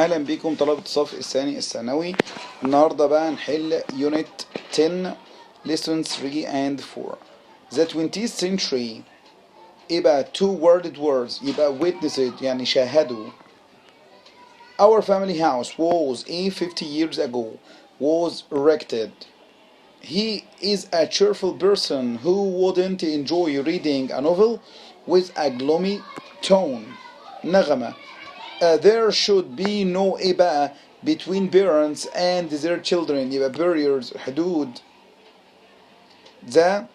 اهلا بكم طلبة الصف الثاني الثانوي. النهاردة بقى نحل unit 10 lessons 3 and 4. The 20th century يبقى two worded words يبقى witnessed يعني شاهدوا. Our family house was 50 years ago was erected. He is a cheerful person who wouldn't enjoy reading a novel with a gloomy tone. نغمة. There should be no إباء between parents and their children يبقى barriers حدود. The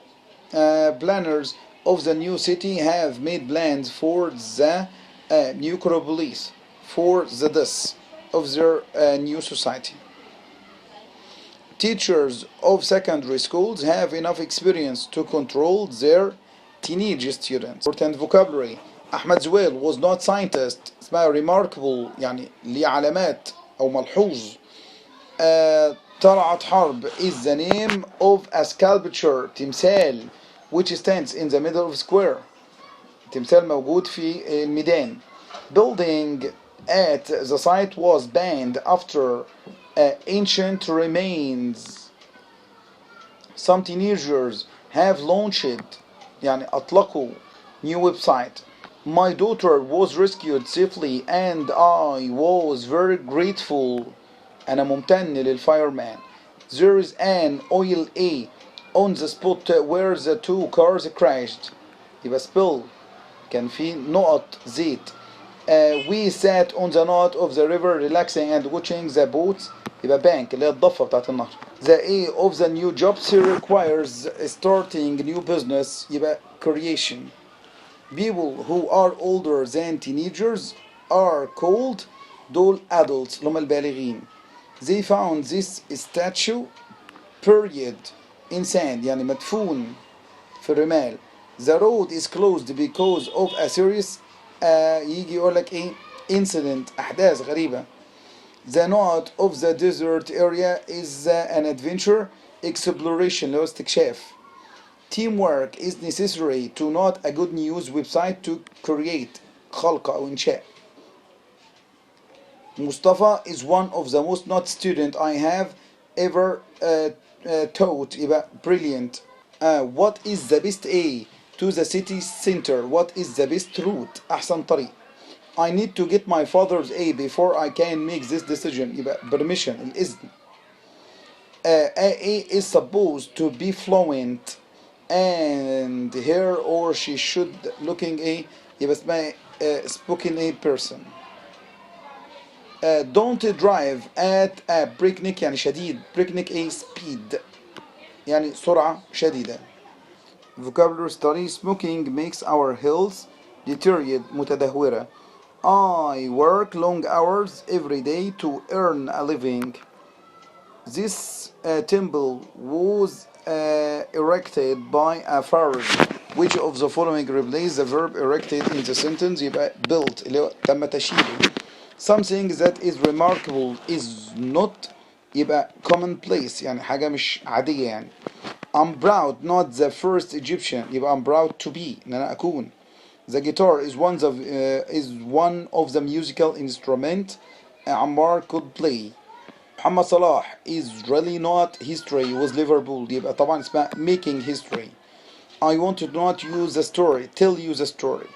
planners of the new city have made plans for the necropolis for the deaths of their new society. Teachers of secondary schools have enough experience to control their teenage students. Important vocabulary. أحمد زويل was not scientist. اسمها remarkable يعني ليه علامات أو ملحوظ. طلعت حرب is the name of a sculpture تمثال which stands in the middle of square. تمثال موجود في الميدان. Building at the site was banned after ancient remains. Some teenagers have launched يعني أطلقوا new website. My daughter was rescued safely and I was very grateful. أنا ممتن للfireman. There is an oil A on the spot where the two cars crashed. يبقى spill كان في نقط زيت. We sat on the knot of the river relaxing and watching the boats. يبقى bank اللي هي الضفة بتاعت النهر. The A of the new jobs requires starting new business. يبقى creation. People who are older than teenagers are called دول adults اللي هم البالغين. They found this statue buried in sand يعني مدفون في الرمال. The road is closed because of a serious يجي يقول لك ايه incident أحداث غريبة. The note of the desert area is an adventure exploration اللي هو استكشاف. Teamwork is necessary to not a good news website to create خلق أو إنشاء. Mustafa is one of the most not student I have ever taught. يبقى brilliant. What is the best A to the city center? What is the best route? أحسن طريق. I need to get my father's A before I can make this decision. يبقى permission الإذن. A is supposed to be fluent and her or she should looking a يبقى اسمها spoken a person. Don't drive at a breakneck يعني شديد. breakneck a speed يعني سرعة شديدة. vocabulary study. Smoking makes our health deteriorate متدهورة. I work long hours every day to earn a living. This temple was erected by a pharaoh. Which of the following replace the verb erected in the sentence? يبقى built اللي هو تم تشييده. Something that is remarkable is not يبقى commonplace يعني حاجة مش عادية يعني. I'm proud not the first Egyptian يبقى I'm proud to be إن أنا أكون. The guitar is one of the musical instruments Ammar could play. محمد صلاح is really not history with Liverpool يبقى طبعا اسمها making history. I want to not use the story tell you the story.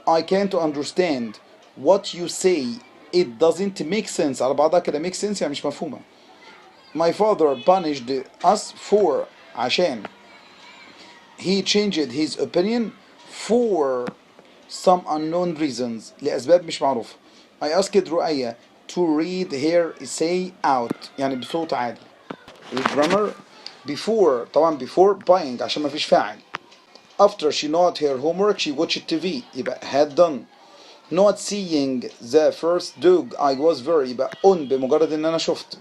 I can't understand what you say it doesn't make sense. على بعضها كده make sense يعني مش مفهومة. My father punished us for عشان he changed his opinion for some unknown reasons لأسباب مش معروفة. I asked رؤية to read her essay out يعني بصوت عالي. الجرامر before طبعا before buying عشان ما فيش فاعل. After she not her homework she watched TV يبقى had done. Not seeing the first dog I was very يبقى on بمجرد ان انا شفت.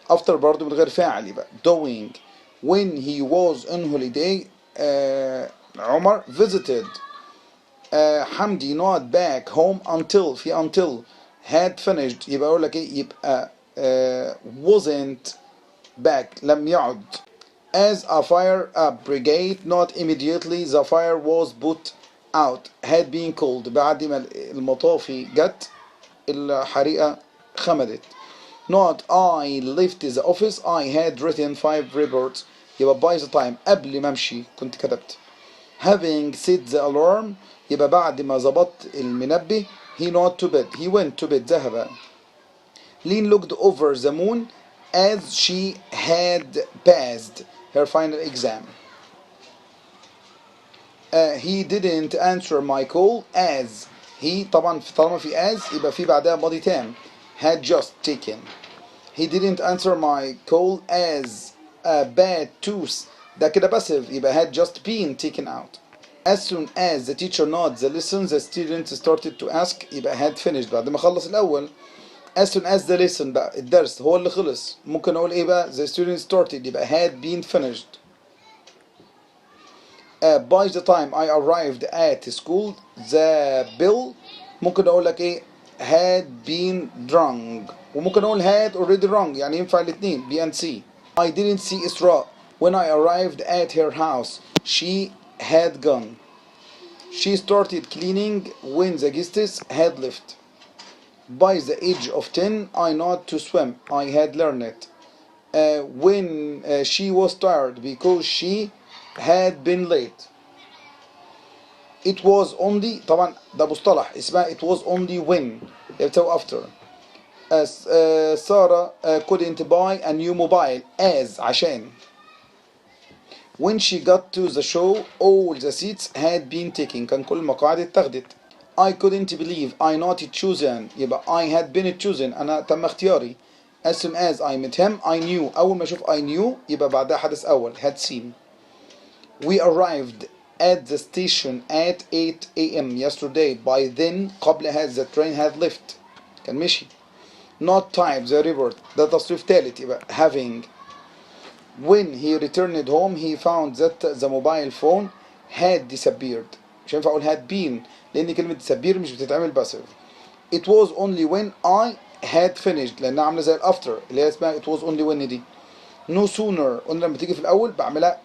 After برضو من غير فاعل يبقى doing. When he was on holiday عمر visited. حمدي not back home until في until had finished يبقى اقول لك ايه يبقى wasn't back لم يعد. As a fire brigade not immediately the fire was put out had been called بعد ما المطافي جت الحريقة خمدت. Not I left the office I had written 5 reports. يبقى by the time قبل ما امشي كنت كتبت. Having set the alarm يبقى بعد ما ظبطت المنبه he not to bed. He went to bed. ذهب. Lynn looked over the moon as she had passed her final exam. He didn't answer my call as he طبعا طالما في as يبقى في بعدها ماضي تام had just taken. He didn't answer my call as a bad tooth. ده كده passive يبقى had just been taken out. As soon as the teacher nods the lesson the students started to ask يبقى had finished بعد ما خلص الأول. As soon as the lesson بقى الدرس هو اللي خلص ممكن أقول إيه بقى the students started يبقى had been finished. By the time I arrived at school the bill ممكن أقول لك إيه had been drunk وممكن أقول had already drunk يعني ينفع الاثنين B and C. I didn't see Isra when I arrived at her house she had gone. She started cleaning when the guests had left. By the age of 10 I know to swim. I had learned it. When she was tired because she had been late. It was only طبعا ده مصطلح اسمها it was only when يبتو after. As Sarah couldn't buy a new mobile as عشان. When she got to the show all the seats had been taken كان كل المقاعد اتخذت. I couldn't believe I not chosen يبقى I had been chosen أنا تم اختياري. As soon as I met him I knew أول ما أشوف I knew يبقى بعدها حدث أول had seen. We arrived at the station at 8 a.m. yesterday. By then قبلها the train had left كان مشي. Not type the report ده تصريف ثالث يبقى having. When he returned home he found that the mobile phone had disappeared. مش هينفع أقول had been لأن كلمة disappear مش بتتعمل passive. It was only when I had finished لأنها عاملة زي الافter اللي هي اسمها it was only when دي. No sooner قلنا لما تيجي في الأول بعملها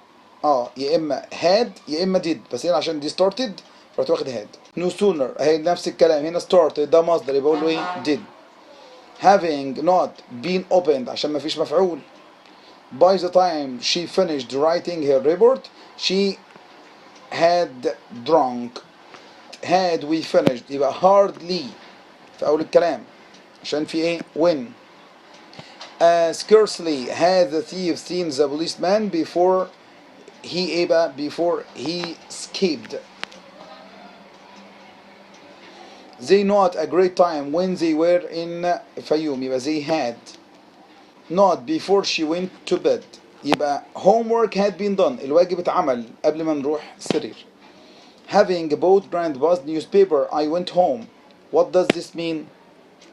يا إما had يا إما did بس هنا عشان دي started رحت واخد had. No sooner أهي نفس الكلام هنا started ده مصدر يبقى أقول له إيه did. Having not been opened عشان ما فيش مفعول. By the time she finished writing her report she had drunk. Had we finished يبقى hardly في أول الكلام عشان في إيه when. Scarcely had the thief seen the policeman before he escaped. They not a great time when they were in Fayoum يبقى they had. Not before she went to bed يبقى homework had been done الواجب اتعمل قبل ما نروح السرير. Having bought grandpa's newspaper I went home. What does this mean?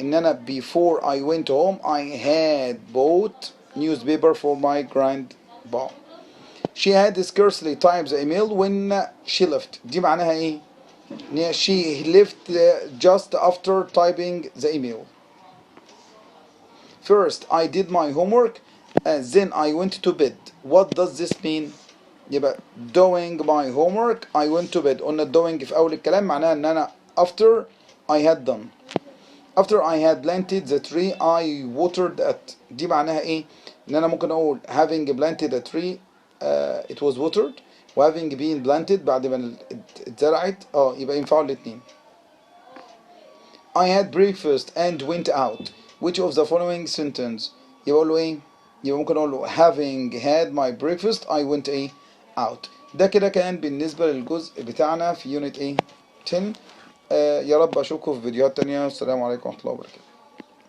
إن أنا before I went home I had bought newspaper for my grandpa. She had scarcely typed the email when she left. دي معناها إيه؟ She left just after typing the email. First I did my homework then I went to bed. What does this mean? يبقى doing my homework I went to bed. قلنا doing في أول الكلام معناها إن أنا after I had done. After I had planted the tree I watered it. دي معناها إيه؟ إن أنا ممكن أقول having planted a tree it was watered و having been planted بعد ما اتزرعت يبقى ينفعوا الاتنين. I had breakfast and went out. Which of the following sentence يبقى أقول له إيه؟ يبقى ممكن أقول له having had my breakfast I went out. ده كده كان بالنسبة للجزء بتاعنا في يونت 10. يا رب أشوفكم في فيديوهات تانية. السلام عليكم ورحمة الله وبركاته.